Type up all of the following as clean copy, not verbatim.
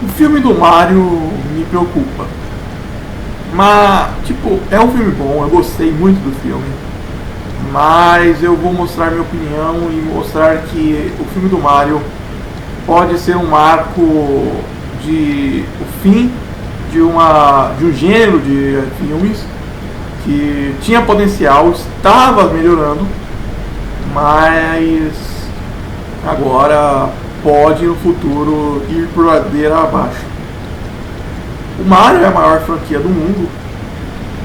O filme do Mario me preocupa. Mas, tipo, é um filme bom, eu gostei muito do filme. Mas eu vou mostrar minha opinião e mostrar que o filme do Mario pode ser um marco de o fim de um gênero de filmes que tinha potencial, estava melhorando, mas agora pode no futuro ir por ladeira abaixo. O Mario é a maior franquia do mundo,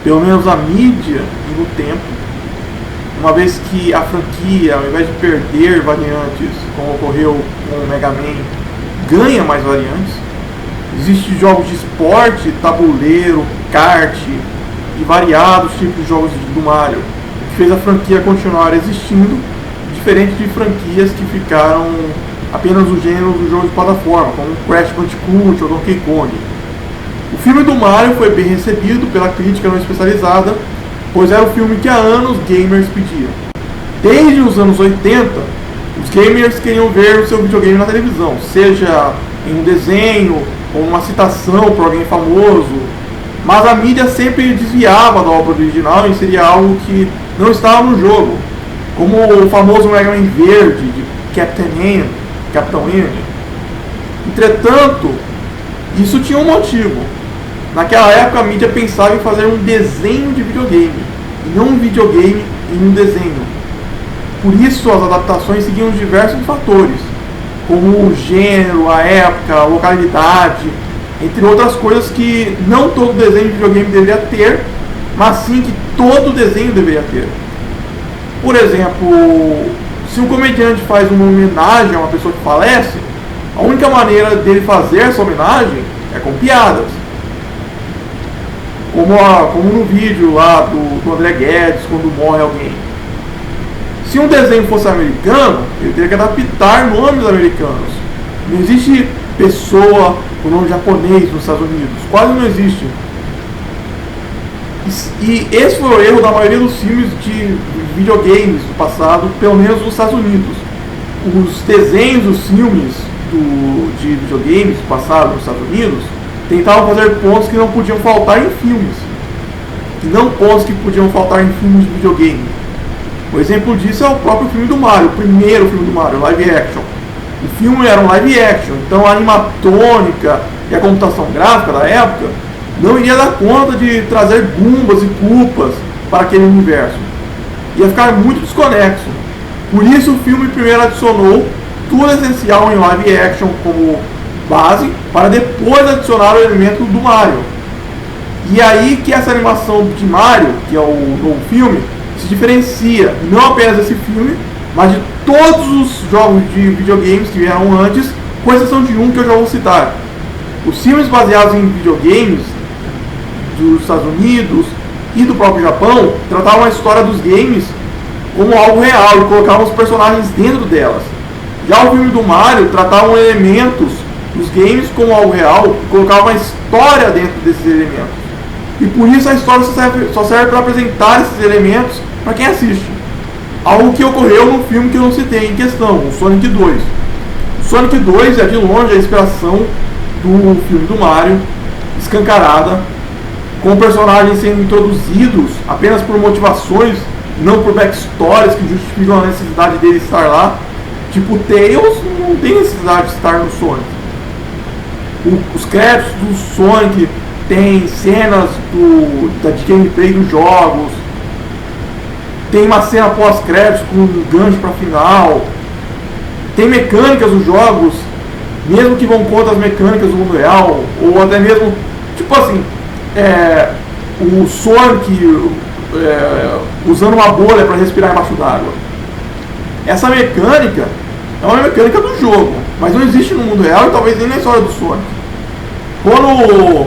pelo menos a mídia e no tempo, uma vez que a franquia, ao invés de perder variantes, como ocorreu com o Mega Man, ganha mais variantes. Existem jogos de esporte, tabuleiro, kart e variados tipos de jogos do Mario, o que fez a franquia continuar existindo, diferente de franquias que ficaram apenas no gênero do jogo de plataforma, como Crash Bandicoot ou Donkey Kong. O filme do Mario foi bem recebido pela crítica não especializada, pois era o filme que há anos gamers pediam. Desde os anos 80, os gamers queriam ver o seu videogame na televisão, seja em um desenho ou uma citação por alguém famoso, mas a mídia sempre desviava da obra original e inseria algo que não estava no jogo, como o famoso Mega Man verde de Capitão N. Entretanto, isso tinha um motivo. Naquela época a mídia pensava em fazer um desenho de videogame, e não um videogame em um desenho. Por isso as adaptações seguiam diversos fatores, como o gênero, a época, a localidade, entre outras coisas que não todo desenho de videogame deveria ter, mas sim que todo desenho deveria ter. Por exemplo, se um comediante faz uma homenagem a uma pessoa que falece, a única maneira dele fazer essa homenagem é com piadas. Como no vídeo lá do André Guedes, quando morre alguém. Se um desenho fosse americano, ele teria que adaptar nomes americanos. Não existe pessoa com nome japonês nos Estados Unidos. Quase não existe. E esse foi o erro da maioria dos filmes de videogames do passado, pelo menos nos Estados Unidos. Os desenhos dos filmes de videogames do passado nos Estados Unidos tentavam fazer pontos que não podiam faltar em filmes. E não pontos que podiam faltar em filmes de videogame. O exemplo disso é o próprio filme do Mario, o primeiro filme do Mario, live action. O filme era um live action, então a animatrônica e a computação gráfica da época não iria dar conta de trazer Goombas e Koopas para aquele universo. Ia ficar muito desconexo. Por isso o filme primeiro adicionou tudo essencial em live action como base, para depois adicionar o elemento do Mario. E aí que essa animação de Mario, que é o novo filme, se diferencia não apenas desse filme, mas de todos os jogos de videogames que vieram antes, com exceção de um que eu já vou citar. Os filmes baseados em videogames dos Estados Unidos e do próprio Japão tratavam a história dos games como algo real e colocavam os personagens dentro delas. Já o filme do Mario tratava elementos dos games como algo real e colocava uma história dentro desses elementos. E por isso a história só serve para apresentar esses elementos para quem assiste. Algo que ocorreu no filme que eu não citei em questão, o Sonic 2. O Sonic 2 é de longe a inspiração do filme do Mario, escancarada, com personagens sendo introduzidos apenas por motivações, não por backstories que justificam a necessidade dele estar lá. Tipo, Tails não tem necessidade de estar no Sonic. Os créditos do Sonic tem cenas de gameplay dos jogos, tem uma cena pós-créditos com um gancho para final, tem mecânicas dos jogos, mesmo que vão contra as mecânicas do mundo real, ou até mesmo, tipo assim, o Sonic usando uma bolha para respirar embaixo d'água. Essa mecânica é uma mecânica do jogo, mas não existe no mundo real e talvez nem na história do Sonic. Quando,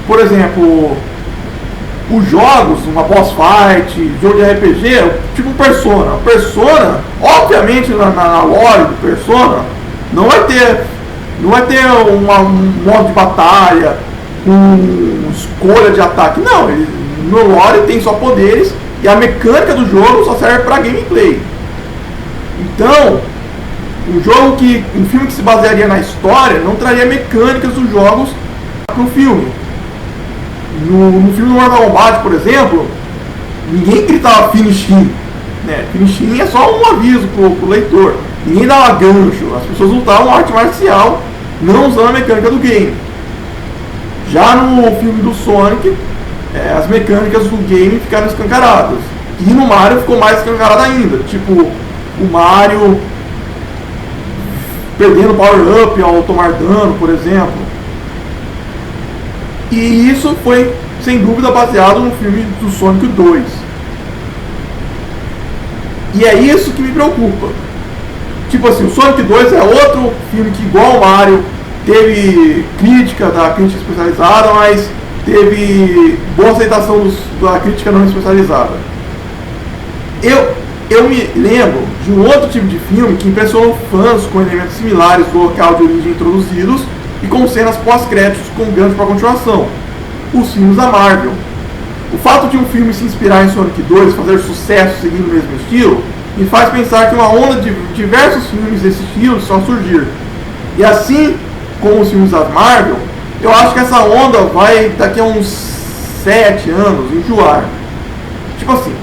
por exemplo, os jogos, uma boss fight, jogo de RPG, tipo Persona. Persona, obviamente na lore do Persona, não vai ter um modo de batalha com escolha de ataque. Não, no lore tem só poderes e a mecânica do jogo só serve para gameplay. Então, Um filme que se basearia na história não traria mecânicas dos jogos para o filme. No filme do Mortal Kombat, por exemplo, ninguém gritava finishing, né? Finishing é só um aviso pro leitor. Ninguém dava gancho, as pessoas lutavam arte marcial, não usando a mecânica do game. Já no filme do Sonic, as mecânicas do game ficaram escancaradas. E no Mario ficou mais escancarado ainda. Tipo, o Mario perdendo power-up ao tomar dano, por exemplo. E isso foi, sem dúvida, baseado no filme do Sonic 2. E é isso que me preocupa. Tipo assim, o Sonic 2 é outro filme que, igual o Mario, teve crítica da crítica especializada, mas teve boa aceitação da crítica não especializada. Eu me lembro de um outro tipo de filme que impressionou fãs com elementos similares do local de origem introduzidos e com cenas pós-créditos com gancho para a continuação: os filmes da Marvel. O fato de um filme se inspirar em Sonic 2 fazer sucesso seguindo o mesmo estilo me faz pensar que uma onda de diversos filmes desse estilo estão a surgir. E assim como os filmes da Marvel, eu acho que essa onda vai, daqui a uns 7 anos, enjoar. Tipo assim,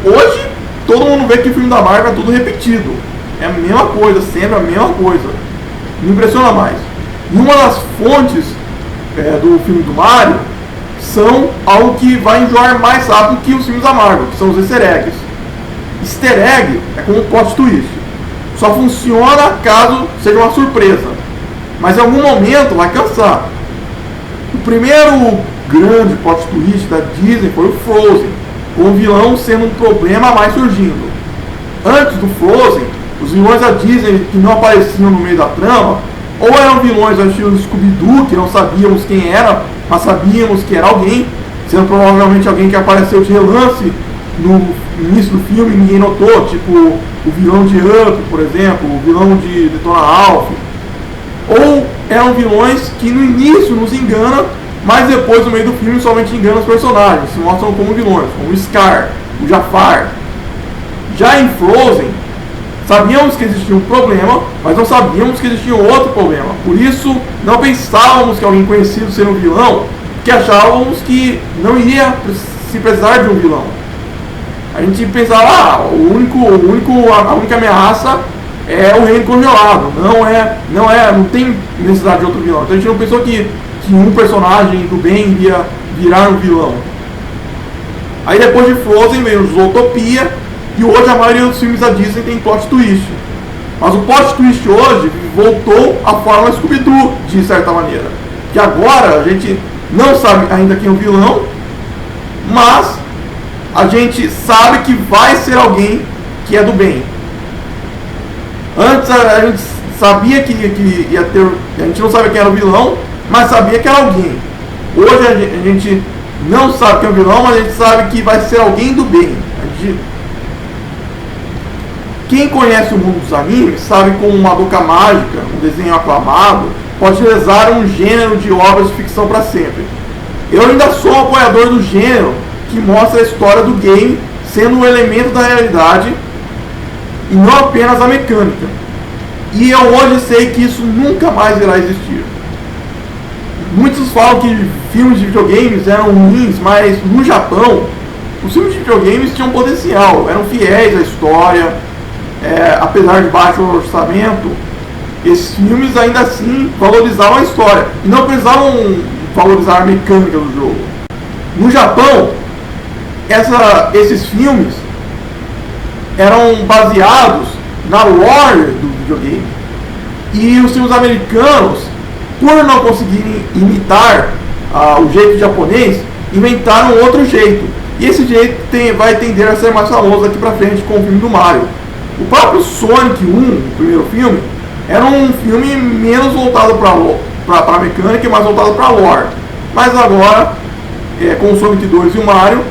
hoje todo mundo vê que o filme da Marvel é tudo repetido. É a mesma coisa, sempre a mesma coisa. Me impressiona mais. E uma das fontes do filme do Mario são algo que vai enjoar mais rápido que os filmes da Marvel, que são os easter eggs. Easter egg é como um plot twist. Só funciona caso seja uma surpresa. Mas em algum momento vai cansar. O primeiro grande plot twist da Disney foi o Frozen, com o vilão sendo um problema a mais surgindo. Antes do Frozen, os vilões da Disney que não apareciam no meio da trama, ou eram vilões ao estilo Scooby-Doo, que não sabíamos quem era, mas sabíamos que era alguém, sendo provavelmente alguém que apareceu de relance no início do filme e ninguém notou, tipo o vilão de Up, por exemplo, o vilão de Detona Ralph. Ou eram vilões que no início nos enganam, mas depois no meio do filme somente enganam os personagens, se mostram como vilões, como o Scar, o Jafar. Já em Frozen, sabíamos que existia um problema, mas não sabíamos que existia outro problema. Por isso, não pensávamos que alguém conhecido seria um vilão, porque achávamos que não iria se precisar de um vilão. A gente pensava, a única ameaça é o reino congelado, não tem necessidade de outro vilão. Então a gente não pensou que um personagem do bem iria virar um vilão. Aí depois de Frozen veio Zootopia, e hoje a maioria dos filmes da Disney tem plot twist. Mas o plot twist hoje voltou à forma Scooby-Doo, de certa maneira. Que agora a gente não sabe ainda quem é o vilão, mas a gente sabe que vai ser alguém que é do bem. Antes a gente sabia que ia ter. A gente não sabia quem era o vilão, mas sabia que era alguém. Hoje a gente não sabe quem é o vilão, mas a gente sabe que vai ser alguém do bem. Quem conhece o mundo dos animes sabe como uma boca mágica, um desenho aclamado, pode rezar um gênero de obras de ficção para sempre. Eu ainda sou um apoiador do gênero que mostra a história do game sendo um elemento da realidade e não apenas a mecânica. E eu hoje sei que isso nunca mais irá existir. Muitos falam que filmes de videogames eram ruins, mas no Japão os filmes de videogames tinham potencial, eram fiéis à história, apesar de baixo orçamento. Esses filmes ainda assim valorizavam a história e não precisavam valorizar a mecânica do jogo. No Japão, esses filmes eram baseados na lore do videogame. E os filmes americanos, por não conseguirem imitar o jeito japonês, inventaram outro jeito. E esse jeito vai tender a ser mais famoso daqui pra frente com o filme do Mario. O próprio Sonic 1, o primeiro filme, era um filme menos voltado para mecânica e mais voltado para lore. Mas agora, com o Sonic 2 e o Mario,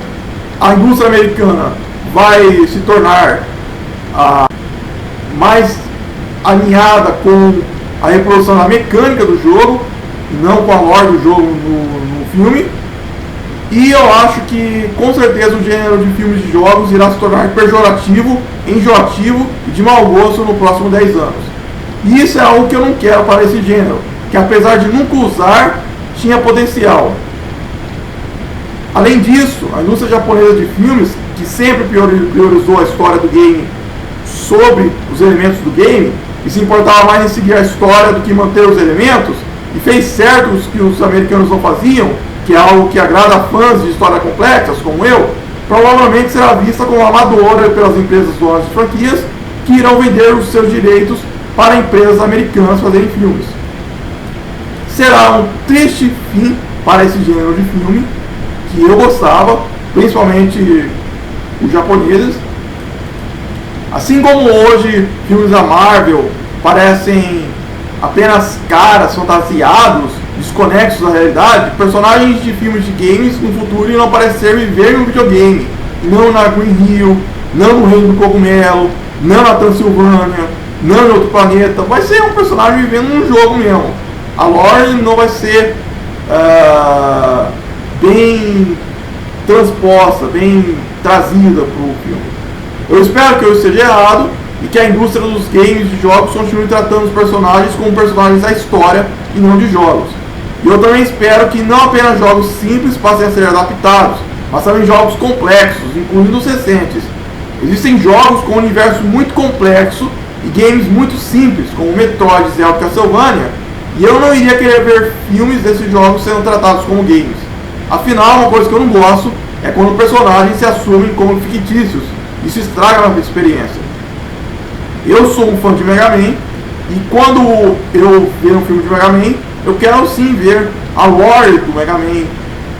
a indústria americana vai se tornar mais alinhada com a reprodução da mecânica do jogo, não com a lore do jogo no filme. E eu acho que com certeza o gênero de filmes de jogos irá se tornar pejorativo, enjoativo e de mau gosto nos próximos 10 anos. E isso é algo que eu não quero para esse gênero, que apesar de nunca usar, tinha potencial. Além disso, a indústria japonesa de filmes, que sempre priorizou a história do game sobre os elementos do game, e se importava mais em seguir a história do que manter os elementos, e fez certo o que os americanos não faziam, que é algo que agrada a fãs de histórias complexas, como eu, provavelmente será vista como amadora pelas empresas donas de franquias que irão vender os seus direitos para empresas americanas fazerem filmes. Será um triste fim para esse gênero de filme, que eu gostava, principalmente os japoneses. Assim como hoje filmes da Marvel parecem apenas caras fantasiados, desconexos da realidade, personagens de filmes de games no futuro irão parecer viver em um videogame, não na Green Hill, não no Reino do Cogumelo, não na Transilvânia, não em outro planeta. Vai ser um personagem vivendo num jogo mesmo. A lore não vai ser bem transposta, bem trazida para o filme. Eu espero que eu esteja errado e que a indústria dos games de jogos continue tratando os personagens como personagens da história e não de jogos. E eu também espero que não apenas jogos simples passem a ser adaptados, mas também jogos complexos, incluindo os recentes. Existem jogos com um universo muito complexo e games muito simples, como Metroid, Zelda e Castlevania, e eu não iria querer ver filmes desses jogos sendo tratados como games. Afinal, uma coisa que eu não gosto é quando personagens se assumem como fictícios. Isso estraga a minha experiência. Eu sou um fã de Mega Man, e quando eu ver um filme de Mega Man, eu quero sim ver a lore do Mega Man,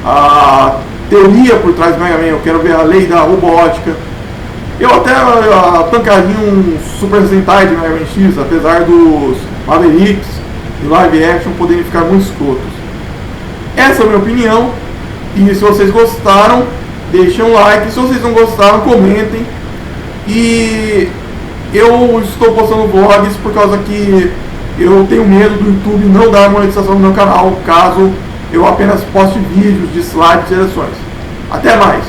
a teoria por trás do Mega Man, eu quero ver a lei da robótica. Eu até tancaria um Super Sentai de Mega Man X, apesar dos Mavericks e live action poderem ficar muito escrotos. Essa é a minha opinião, e se vocês gostaram, deixem um like, se vocês não gostaram, comentem. E eu estou postando vlogs por causa que eu tenho medo do YouTube não dar monetização no meu canal, caso eu apenas poste vídeos de slides e seleções. Até mais!